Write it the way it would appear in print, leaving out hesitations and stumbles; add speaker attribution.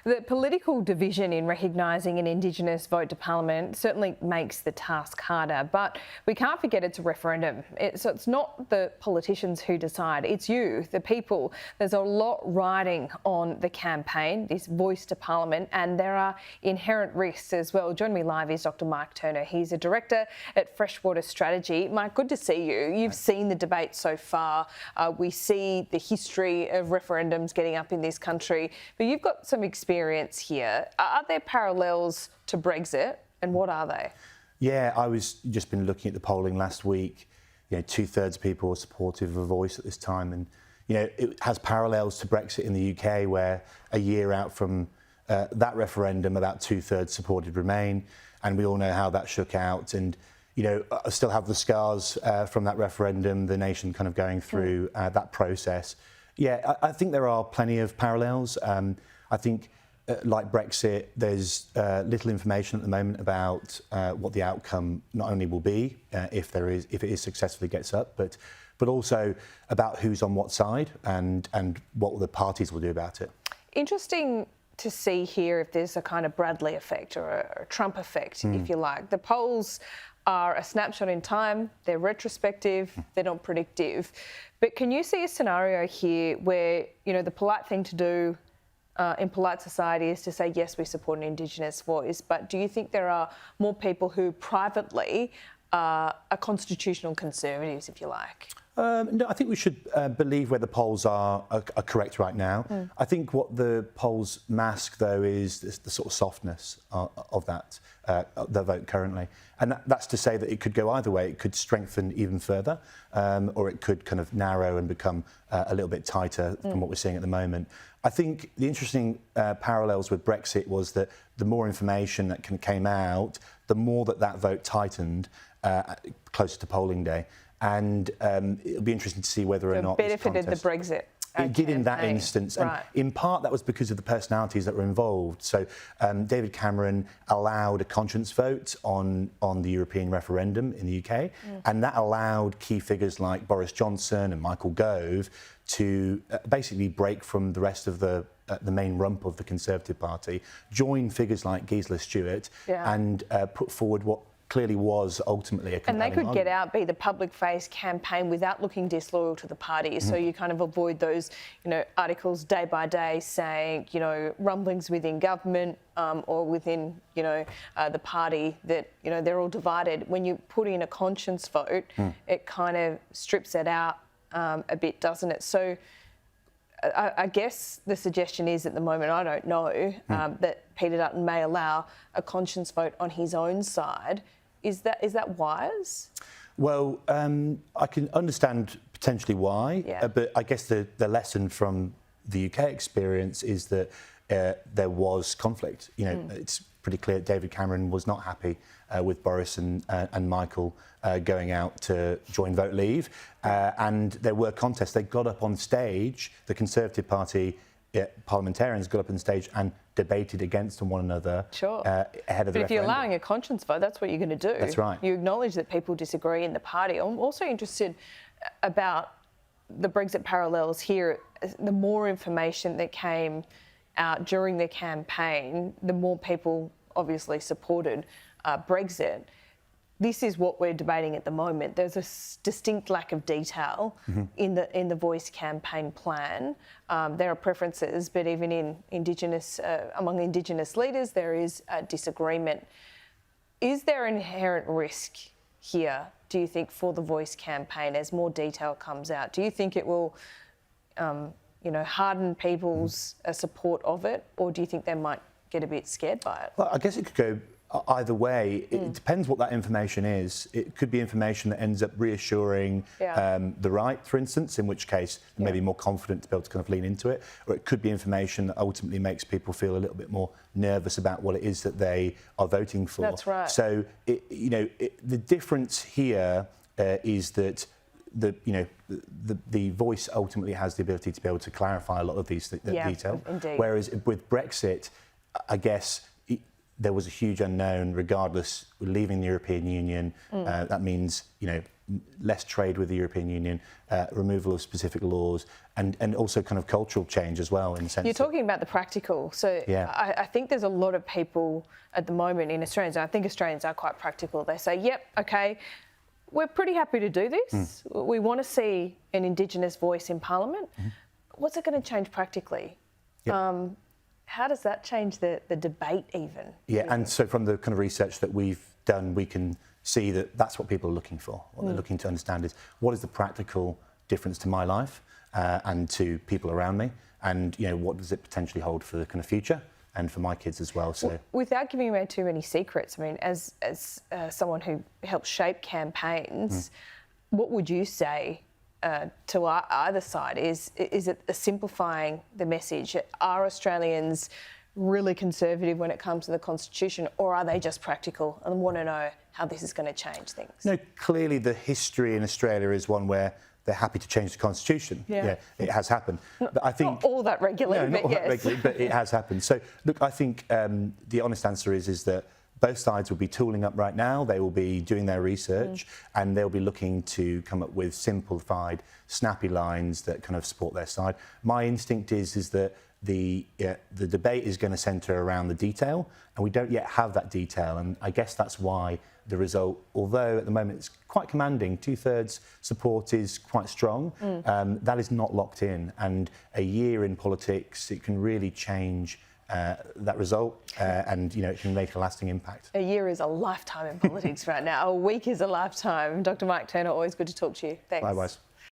Speaker 1: The political division in recognising an Indigenous vote to Parliament certainly makes the task harder, but we can't forget it's a referendum. So it's not the politicians who decide, it's you, the people. There's a lot riding on the campaign, this voice to Parliament, and there are inherent risks as well. Joining me live is Dr. Mike Turner. He's a director at Freshwater Strategy. Mike, good to see you. You've seen the debate so far. We see the history of referendums getting up in this country, but you've got some experience here. Are there parallels to Brexit, and what are they?
Speaker 2: Yeah, I was just been looking at the polling last week. You know, 2/3 of people are supportive of a voice at this time, and you know it has parallels to Brexit in the UK, where a year out from that referendum, about 2/3 supported Remain, and we all know how that shook out. And you know, I still have the scars from that referendum, the nation kind of going through that process. Yeah, I think there are plenty of parallels. I think, like Brexit, there's little information at the moment about what the outcome not only will be if it is successfully gets up, but also about who's on what side and what the parties will do about it.
Speaker 1: Interesting to see here if there's a kind of Bradley effect or a Trump effect, if you like. The polls are a snapshot in time, they're retrospective, they're not predictive. But can you see a scenario here where, you know, the polite thing to do in polite society is to say, yes, we support an Indigenous voice, but do you think there are more people who privately are constitutional conservatives, if you like?
Speaker 2: No, I think we should believe where the polls are correct right now. I think what the polls mask, though, is the sort of softness of that, the vote currently. And that's to say that it could go either way. It could strengthen even further, or it could kind of narrow and become a little bit tighter from what we're seeing at the moment. I think the interesting parallels with Brexit was that the more information that came out, the more that vote tightened closer to polling day. And it'll be interesting to see whether or not
Speaker 1: it benefited the Brexit.
Speaker 2: It did in that instance, and in part that was because of the personalities that were involved. So David Cameron allowed a conscience vote on the European referendum in the UK, and that allowed key figures like Boris Johnson and Michael Gove to basically break from the rest of the main rump of the Conservative Party, join figures like Gisela Stewart, and put forward what clearly was ultimately a compelling
Speaker 1: And they could
Speaker 2: argument.
Speaker 1: get out, be the public face campaign without looking disloyal to the party. So you kind of avoid those, you know, articles day by day saying, you know, rumblings within government or within, you know, the party that, you know, they're all divided. When you put in a conscience vote, it kind of strips it out a bit, doesn't it? So I guess the suggestion is at the moment, I don't know, that Peter Dutton may allow a conscience vote on his own side. Is that wise? Well,
Speaker 2: I can understand potentially why, but I guess the lesson from the UK experience is that there was conflict. You know, it's pretty clear that David Cameron was not happy with Boris and Michael going out to join Vote Leave, and there were contests. They got up on stage, the Conservative Party parliamentarians got up on stage and debated against one another ahead of the referendum.
Speaker 1: But if you're allowing a conscience vote, that's what you're going to do.
Speaker 2: That's right.
Speaker 1: You acknowledge that people disagree in the party. I'm also interested about the Brexit parallels here. The more information that came out during the campaign, the more people obviously supported Brexit. This is what we're debating at the moment. There's a distinct lack of detail in the Voice campaign plan. There are preferences, but even in among Indigenous leaders, there is disagreement. Is there an inherent risk here, do you think, for the Voice campaign as more detail comes out? Do you think it will, you know, harden people's support of it, or do you think they might get a bit scared by it?
Speaker 2: Well, I guess it could go either way. It depends what that information is. It could be information that ends up reassuring the right, for instance, in which case they may be more confident to be able to kind of lean into it, or it could be information that ultimately makes people feel a little bit more nervous about what it is that they are voting for.
Speaker 1: That's right.
Speaker 2: So, the difference here is that the Voice ultimately has the ability to be able to clarify a lot of these detail.
Speaker 1: Indeed.
Speaker 2: Whereas with Brexit, I guess there was a huge unknown. Regardless, we're leaving the European Union. That means, you know, less trade with the European Union, removal of specific laws, and also kind of cultural change as well, in the sense.
Speaker 1: You're talking about the practical. So
Speaker 2: Yeah.
Speaker 1: I think there's a lot of people at the moment in Australians, and I think Australians are quite practical. They say, yep, okay, we're pretty happy to do this. We want to see an Indigenous voice in Parliament. What's it going to change practically?
Speaker 2: Yep.
Speaker 1: How does that change the debate even?
Speaker 2: Yeah, and so from the kind of research that we've done, we can see that that's what people are looking for. What they're looking to understand is, what is the practical difference to my life and to people around me, and what does it potentially hold for the kind of future and for my kids as well. So
Speaker 1: without giving away too many secrets, I mean, as someone who helps shape campaigns, what would you say to either side? Is it simplifying the message? Are Australians really conservative when it comes to the Constitution, or are they just practical and want to know how this is going to change things?
Speaker 2: No, clearly the history in Australia is one where they're happy to change the Constitution.
Speaker 1: Yeah.
Speaker 2: It has happened. But I think
Speaker 1: not all that regularly,
Speaker 2: no,
Speaker 1: but
Speaker 2: not
Speaker 1: yes.
Speaker 2: that regularly, but it has happened. So look, I think the honest answer is that both sides will be tooling up right now. They will be doing their research, and they'll be looking to come up with simplified, snappy lines that kind of support their side. My instinct is that the debate is going to centre around the detail, and we don't yet have that detail. And I guess that's why the result, although at the moment it's quite commanding, 2/3 support is quite strong, that is not locked in. And a year in politics, it can really change that result, and it can make a lasting impact.
Speaker 1: A year is a lifetime in politics right now. A week is a lifetime. Dr. Mike Turner, always good to talk to you. Thanks.
Speaker 2: Likewise.